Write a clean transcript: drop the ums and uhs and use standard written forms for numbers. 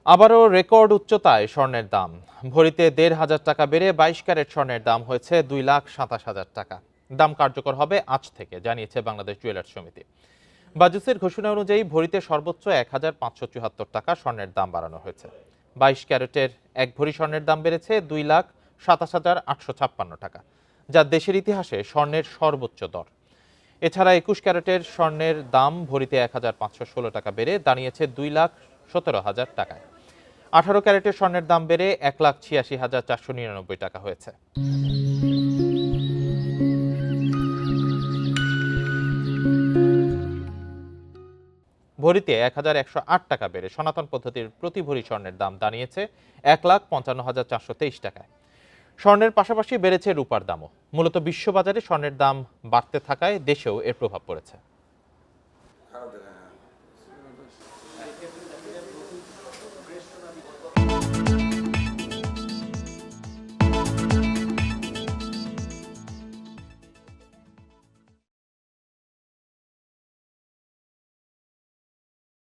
আবারও রেকর্ড উচ্চতায় স্বর্ণের দাম। ভরিতে ১৫০০ টাকা বেড়ে ২২ ক্যারেট স্বর্ণের দাম হয়েছে ২,২৭,০০০ টাকা। দাম কার্যকর হবে আজ থেকে, জানিয়েছে বাংলাদেশ জুয়েলার্স সমিতি। বাজুসের ঘোষণা অনুযায়ী ভরিতে সর্বোচ্চ ১,৫৭৪ টাকা স্বর্ণের দাম বাড়ানো হয়েছে। ২২ ক্যারেটের এক ভরি স্বর্ণের দাম বেড়েছে ২,২৭,৮৫৬ টাকা, যা দেশের ইতিহাসে স্বর্ণের সর্বোচ্চ দর। এছাড়া ২১ ক্যারেটের স্বর্ণের দাম ভরিতে ১,৫১৬ টাকা বেড়ে দাঁড়িয়েছে ২,১৭,০০০ টাকায়। ১৮ ক্যারেটের স্বর্ণের দাম বেড়ে ১,৮৬,৪৯৯ টাকা হয়েছে। ভরিতে ১,১০৮ টাকা বেড়ে সনাতন পদ্ধতির প্রতি ভরি স্বর্ণের দাম দাঁড়িয়েছে ১,৫৫,৪২৩ টাকায়। স্বর্ণের পাশাপাশি বেড়েছে রূপার দামও। মূলত বিশ্ববাজারে স্বর্ণের দাম বাড়তে থাকায় দেশেও এর প্রভাব পড়েছে।